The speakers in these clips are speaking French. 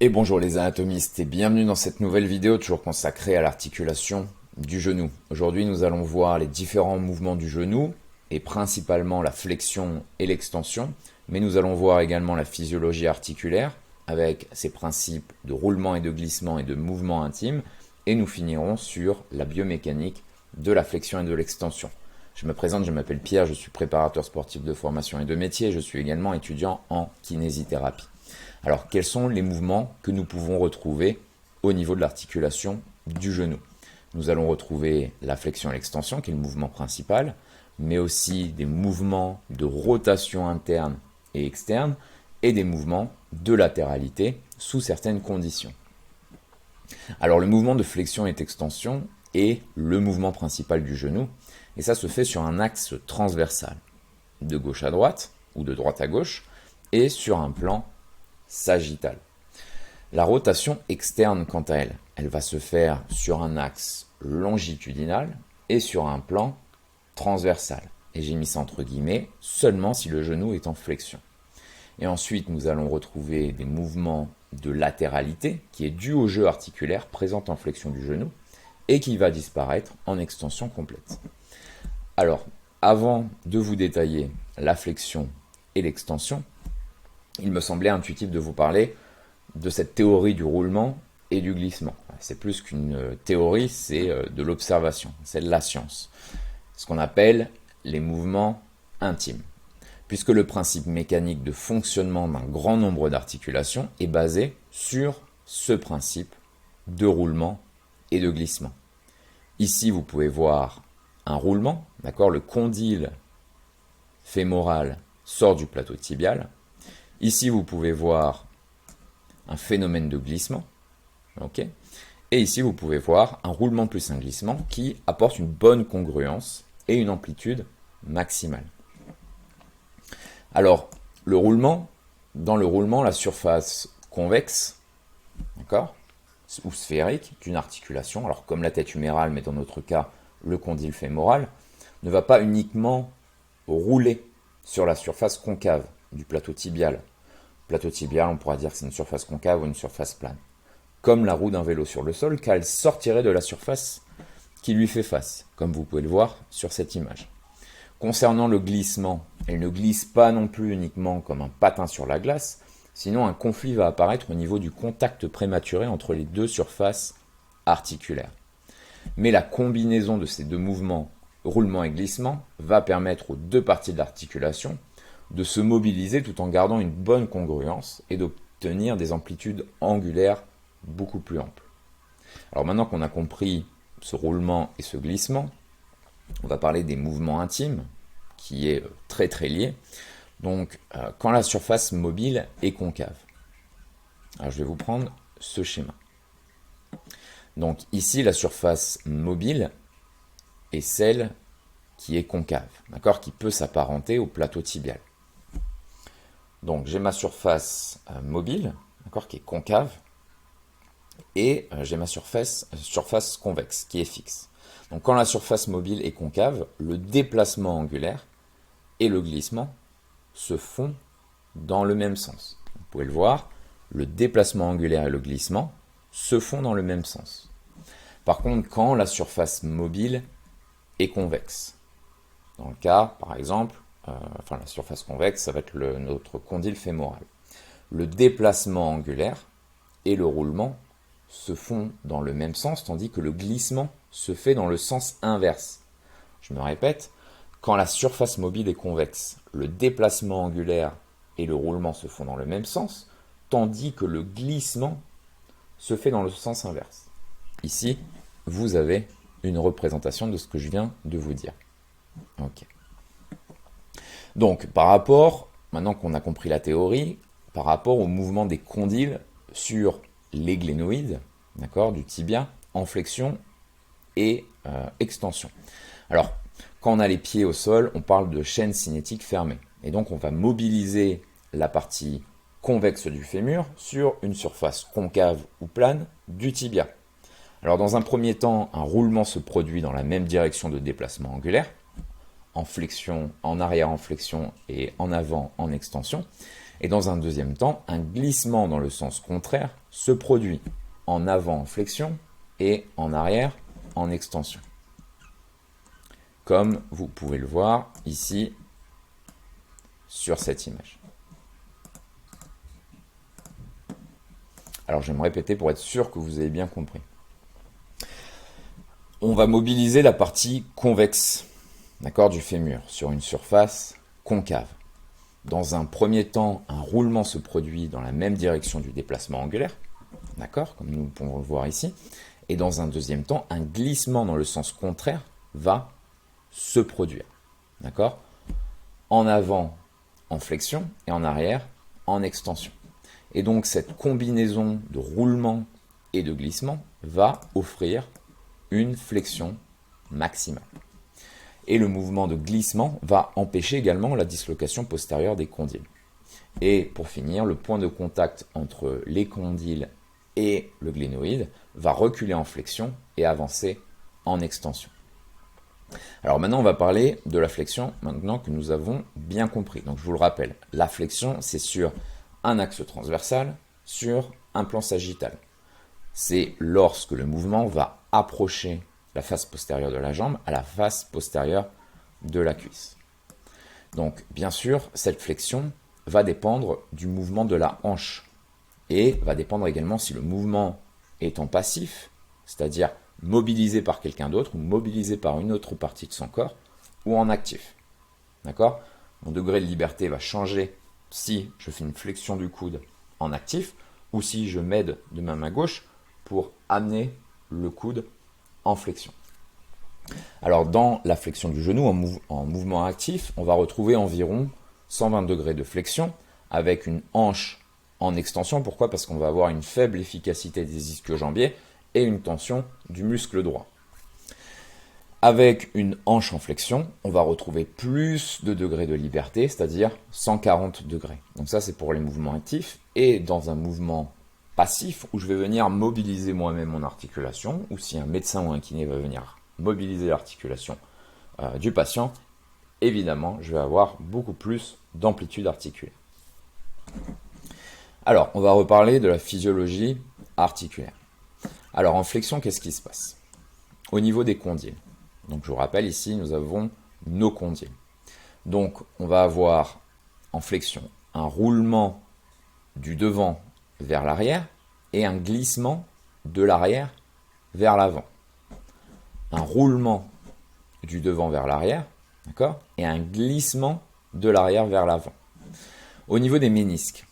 Et bonjour les anatomistes et bienvenue dans cette nouvelle vidéo toujours consacrée à l'articulation du genou. Aujourd'hui nous allons voir les différents mouvements du genou et principalement la flexion et l'extension, mais nous allons voir également la physiologie articulaire avec ses principes de roulement et de glissement et de mouvement intime, et nous finirons sur la biomécanique de la flexion et de l'extension. Je me présente, je m'appelle Pierre, je suis préparateur sportif de formation et de métier, je suis également étudiant en kinésithérapie. Alors, quels sont les mouvements que nous pouvons retrouver au niveau de l'articulation du genou? Nous allons retrouver la flexion et l'extension, qui est le mouvement principal, mais aussi des mouvements de rotation interne et externe, et des mouvements de latéralité sous certaines conditions. Alors, le mouvement de flexion et d'extension est le mouvement principal du genou, et ça se fait sur un axe transversal, de gauche à droite, ou de droite à gauche, et sur un plan sagittal. La rotation externe, quant à elle, elle va se faire sur un axe longitudinal et sur un plan transversal. Et j'ai mis ça entre guillemets, seulement si le genou est en flexion. Et ensuite, nous allons retrouver des mouvements de latéralité, qui est dû au jeu articulaire présent en flexion du genou, et qui va disparaître en extension complète. Alors, avant de vous détailler la flexion et l'extension, il me semblait intuitif de vous parler de cette théorie du roulement et du glissement. C'est plus qu'une théorie, c'est de l'observation, c'est de la science. Ce qu'on appelle les mouvements intimes. Puisque le principe mécanique de fonctionnement d'un grand nombre d'articulations est basé sur ce principe de roulement et de glissement. Ici, vous pouvez voir un roulement, d'accord, le condyle fémoral sort du plateau tibial. Ici, vous pouvez voir un phénomène de glissement, okay, et ici, vous pouvez voir un roulement plus un glissement qui apporte une bonne congruence et une amplitude maximale. Alors, le roulement, dans le roulement, la surface convexe, d'accord, ou sphérique d'une articulation, alors comme la tête humérale, mais dans notre cas, le condyle fémoral, ne va pas uniquement rouler sur la surface concave du plateau tibial. Plateau tibial, on pourra dire que c'est une surface concave ou une surface plane. Comme la roue d'un vélo sur le sol, car elle sortirait de la surface qui lui fait face, comme vous pouvez le voir sur cette image. Concernant le glissement, elle ne glisse pas non plus uniquement comme un patin sur la glace, sinon un conflit va apparaître au niveau du contact prématuré entre les deux surfaces articulaires. Mais la combinaison de ces deux mouvements, roulement et glissement, va permettre aux deux parties de l'articulation de se mobiliser tout en gardant une bonne congruence et d'obtenir des amplitudes angulaires beaucoup plus amples. Alors maintenant qu'on a compris ce roulement et ce glissement, on va parler des mouvements intimes, qui est très très lié. Donc quand la surface mobile est concave. Alors je vais vous prendre ce schéma. Donc ici la surface mobile est celle qui est concave, d'accord, qui peut s'apparenter au plateau tibial. Donc j'ai ma surface mobile, d'accord, qui est concave, et j'ai ma surface convexe, qui est fixe. Donc quand la surface mobile est concave, le déplacement angulaire et le glissement se font dans le même sens. Vous pouvez le voir, le déplacement angulaire et le glissement se font dans le même sens. Par contre, quand la surface mobile est convexe, dans le cas, par exemple, la surface convexe, ça va être notre condyle fémoral. Le déplacement angulaire et le roulement se font dans le même sens, tandis que le glissement se fait dans le sens inverse. Je me répète, quand la surface mobile est convexe, le déplacement angulaire et le roulement se font dans le même sens, tandis que le glissement se fait dans le sens inverse. Ici, vous avez une représentation de ce que je viens de vous dire. Ok. Donc, maintenant qu'on a compris la théorie, par rapport au mouvement des condyles sur les glénoïdes, d'accord, du tibia, en flexion et extension. Alors, quand on a les pieds au sol, on parle de chaîne cinétique fermée. Et donc, on va mobiliser la partie convexe du fémur sur une surface concave ou plane du tibia. Alors, dans un premier temps, un roulement se produit dans la même direction de déplacement angulaire, en flexion, en arrière en flexion et en avant en extension. Et dans un deuxième temps, un glissement dans le sens contraire se produit en avant en flexion et en arrière en extension. Comme vous pouvez le voir ici sur cette image. Alors je vais me répéter pour être sûr que vous avez bien compris. On va mobiliser la partie convexe, d'accord, du fémur sur une surface concave. Dans un premier temps, un roulement se produit dans la même direction du déplacement angulaire, d'accord, comme nous pouvons le voir ici. Et dans un deuxième temps, un glissement dans le sens contraire va se produire, d'accord, en avant en flexion et en arrière en extension. Et donc cette combinaison de roulement et de glissement va offrir une flexion maximale. Et le mouvement de glissement va empêcher également la dislocation postérieure des condyles. Et pour finir, le point de contact entre les condyles et le glénoïde va reculer en flexion et avancer en extension. Alors maintenant, on va parler de la flexion, maintenant que nous avons bien compris. Donc je vous le rappelle, la flexion, c'est sur un axe transversal, sur un plan sagittal. C'est lorsque le mouvement va approcher la face postérieure de la jambe à la face postérieure de la cuisse. Donc bien sûr, cette flexion va dépendre du mouvement de la hanche et va dépendre également si le mouvement est en passif, c'est-à-dire mobilisé par quelqu'un d'autre ou mobilisé par une autre partie de son corps, ou en actif. D'accord ? Mon degré de liberté va changer si je fais une flexion du coude en actif ou si je m'aide de ma main gauche pour amener le coude en flexion. Alors dans la flexion du genou en mouvement actif, on va retrouver environ 120 degrés de flexion avec une hanche en extension. Pourquoi ? Parce qu'on va avoir une faible efficacité des ischio-jambiers et une tension du muscle droit. Avec une hanche en flexion, on va retrouver plus de degrés de liberté, c'est-à-dire 140 degrés. Donc ça, c'est pour les mouvements actifs. Et dans un mouvement passif, où je vais venir mobiliser moi-même mon articulation, ou si un médecin ou un kiné va venir mobiliser l'articulation du patient, évidemment, je vais avoir beaucoup plus d'amplitude articulaire. Alors, on va reparler de la physiologie articulaire. Alors, en flexion, qu'est-ce qui se passe ? Au niveau des condyles. Donc, je vous rappelle, ici, nous avons nos condyles. Donc, on va avoir en flexion un roulement du devant vers l'arrière et un glissement de l'arrière vers l'avant. Un roulement du devant vers l'arrière, d'accord, et un glissement de l'arrière vers l'avant. Au niveau des ménisques,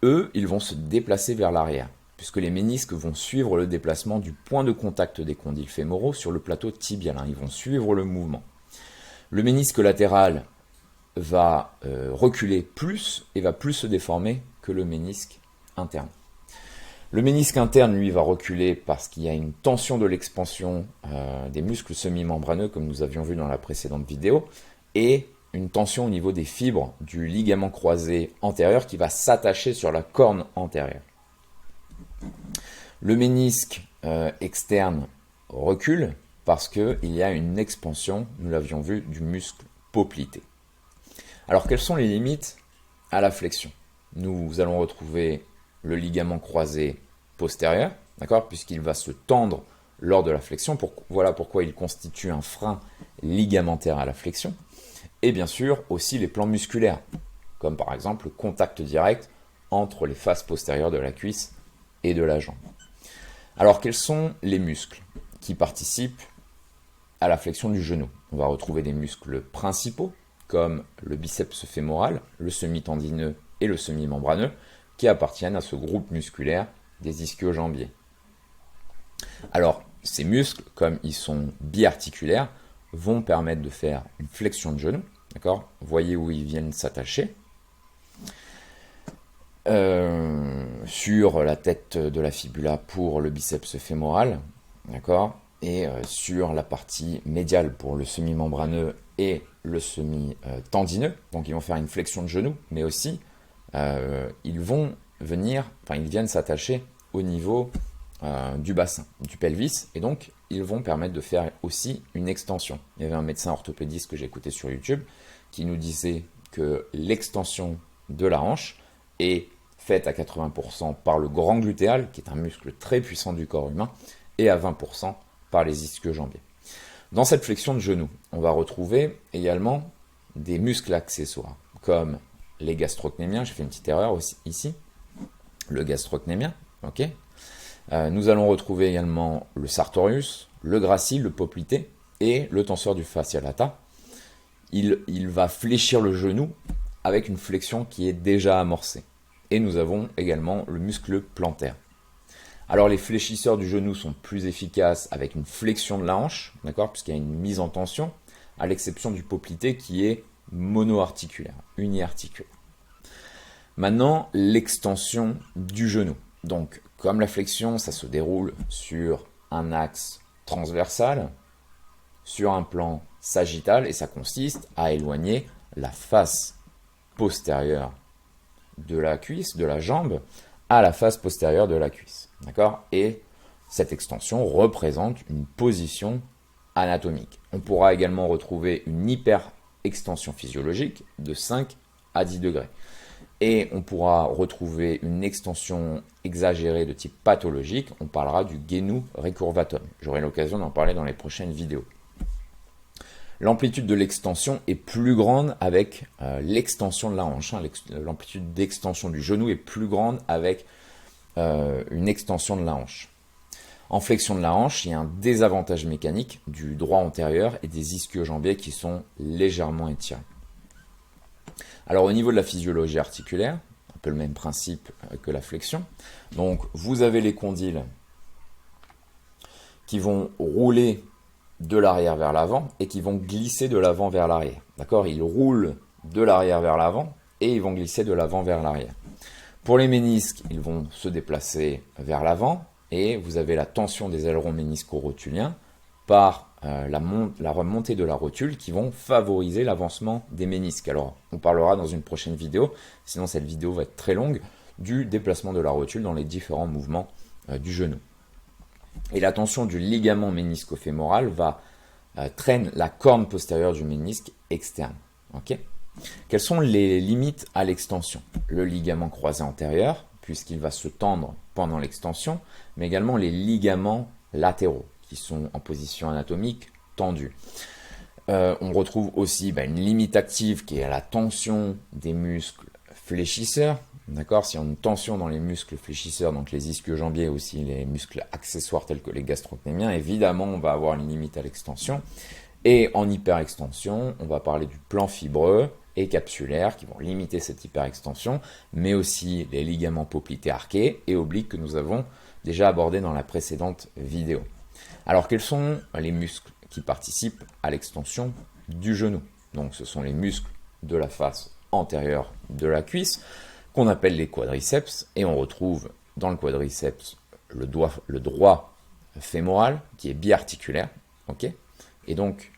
eux, ils vont se déplacer vers l'arrière, puisque les ménisques vont suivre le déplacement du point de contact des condyles fémoraux sur le plateau tibial. Ils vont suivre le mouvement. Le ménisque latéral va reculer plus et va plus se déformer que le ménisque interne. Le ménisque interne, lui, va reculer parce qu'il y a une tension de l'expansion des muscles semi-membraneux, comme nous avions vu dans la précédente vidéo, et une tension au niveau des fibres du ligament croisé antérieur qui va s'attacher sur la corne antérieure. Le ménisque externe recule parce qu'il y a une expansion, nous l'avions vu, du muscle poplité. Alors, quelles sont les limites à la flexion ? Nous allons retrouver le ligament croisé postérieur, d'accord, puisqu'il va se tendre lors de la flexion. Voilà pourquoi il constitue un frein ligamentaire à la flexion. Et bien sûr, aussi les plans musculaires, comme par exemple le contact direct entre les faces postérieures de la cuisse et de la jambe. Alors, quels sont les muscles qui participent à la flexion du genou ? On va retrouver des muscles principaux, comme le biceps fémoral, le semi-tendineux et le semi-membraneux, qui appartiennent à ce groupe musculaire des ischio-jambiers. Alors, ces muscles, comme ils sont biarticulaires, vont permettre de faire une flexion de genou. D'accord ? Voyez où ils viennent s'attacher. Sur la tête de la fibula pour le biceps fémoral, d'accord, et sur la partie médiale pour le semi-membraneux et le semi-tendineux. Donc ils vont faire une flexion de genou, mais aussi ils viennent s'attacher au niveau du bassin, du pelvis, et donc ils vont permettre de faire aussi une extension. Il y avait un médecin orthopédiste que j'ai écouté sur YouTube qui nous disait que l'extension de la hanche est faite à 80% par le grand glutéal, qui est un muscle très puissant du corps humain, et à 20% par les ischio-jambiers. Dans cette flexion de genou, on va retrouver également des muscles accessoires, comme les gastrocnémiens, j'ai fait une petite erreur aussi, ici, le gastrocnémien, ok. Nous allons retrouver également le sartorius, le gracile, le poplité et le tenseur du fascia lata. Il va fléchir le genou avec une flexion qui est déjà amorcée. Et nous avons également le muscle plantaire. Alors les fléchisseurs du genou sont plus efficaces avec une flexion de la hanche, d'accord, puisqu'il y a une mise en tension, à l'exception du poplité qui est monoarticulaire, uniarticulaire. Maintenant, l'extension du genou. Donc, comme la flexion, ça se déroule sur un axe transversal, sur un plan sagittal, et ça consiste à éloigner la face postérieure de la cuisse, de la jambe, à la face postérieure de la cuisse. D'accord ? Et cette extension représente une position anatomique. On pourra également retrouver une hyperextension physiologique de 5 à 10 degrés. Et on pourra retrouver une extension exagérée de type pathologique. On parlera du genu recurvatum. J'aurai l'occasion d'en parler dans les prochaines vidéos. L'amplitude de l'extension est plus grande avec l'extension de la hanche. L'amplitude d'extension du genou est plus grande avec une extension de la hanche. En flexion de la hanche, il y a un désavantage mécanique du droit antérieur et des ischio-jambiers qui sont légèrement étirés. Alors au niveau de la physiologie articulaire, un peu le même principe que la flexion. Donc vous avez les condyles qui vont rouler de l'arrière vers l'avant et qui vont glisser de l'avant vers l'arrière. D'accord ? Ils roulent de l'arrière vers l'avant et ils vont glisser de l'avant vers l'arrière. Pour les ménisques, ils vont se déplacer vers l'avant et vous avez la tension des ailerons ménisco-rotuliens par la remontée de la rotule qui vont favoriser l'avancement des ménisques. Alors, on parlera dans une prochaine vidéo, sinon cette vidéo va être très longue, du déplacement de la rotule dans les différents mouvements du genou. Et la tension du ligament ménisco-fémoral traîne la corne postérieure du ménisque externe. Okay ? Quelles sont les limites à l'extension ? Le ligament croisé antérieur, puisqu'il va se tendre pendant l'extension, mais également les ligaments latéraux, qui sont en position anatomique tendue. On retrouve aussi une limite active qui est à la tension des muscles fléchisseurs. D'accord ? Si on a une tension dans les muscles fléchisseurs, donc les ischio-jambiers, aussi les muscles accessoires tels que les gastrocnémiens, évidemment on va avoir une limite à l'extension. Et en hyperextension, on va parler du plan fibreux et capsulaire qui vont limiter cette hyperextension, mais aussi les ligaments poplité arqués et obliques que nous avons déjà abordés dans la précédente vidéo. Alors quels sont les muscles qui participent à l'extension du genou ? Donc ce sont les muscles de la face antérieure de la cuisse, qu'on appelle les quadriceps, et on retrouve dans le quadriceps le droit fémoral qui est biarticulaire, ok ? Et donc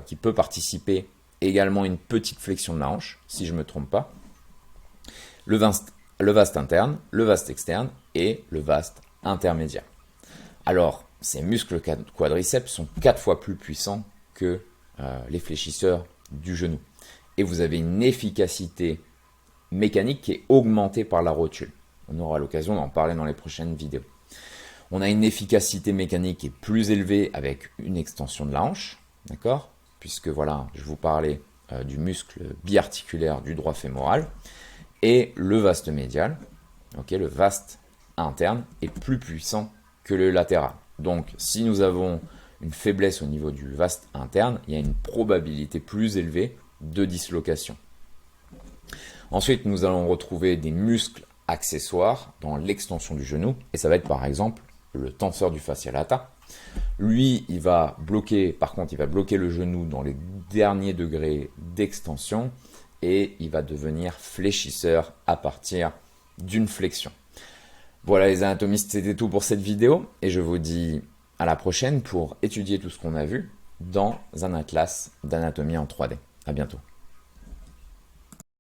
qui peut participer également à une petite flexion de la hanche, si je ne me trompe pas, le vaste interne, le vaste externe et le vaste intermédiaire. Alors, ces muscles quadriceps sont 4 fois plus puissants que les fléchisseurs du genou. Et vous avez une efficacité mécanique qui est augmentée par la rotule. On aura l'occasion d'en parler dans les prochaines vidéos. On a une efficacité mécanique qui est plus élevée avec une extension de la hanche, d'accord ? Puisque je vous parlais du muscle biarticulaire du droit fémoral. Et le vaste médial, le vaste interne, est plus puissant que le latéral. Donc, si nous avons une faiblesse au niveau du vaste interne, il y a une probabilité plus élevée de dislocation. Ensuite, nous allons retrouver des muscles accessoires dans l'extension du genou, et ça va être par exemple le tenseur du fascia lata. Lui, il va bloquer le genou dans les derniers degrés d'extension et il va devenir fléchisseur à partir d'une flexion. Voilà les anatomistes, c'était tout pour cette vidéo et je vous dis à la prochaine pour étudier tout ce qu'on a vu dans un atlas d'anatomie en 3D. À bientôt.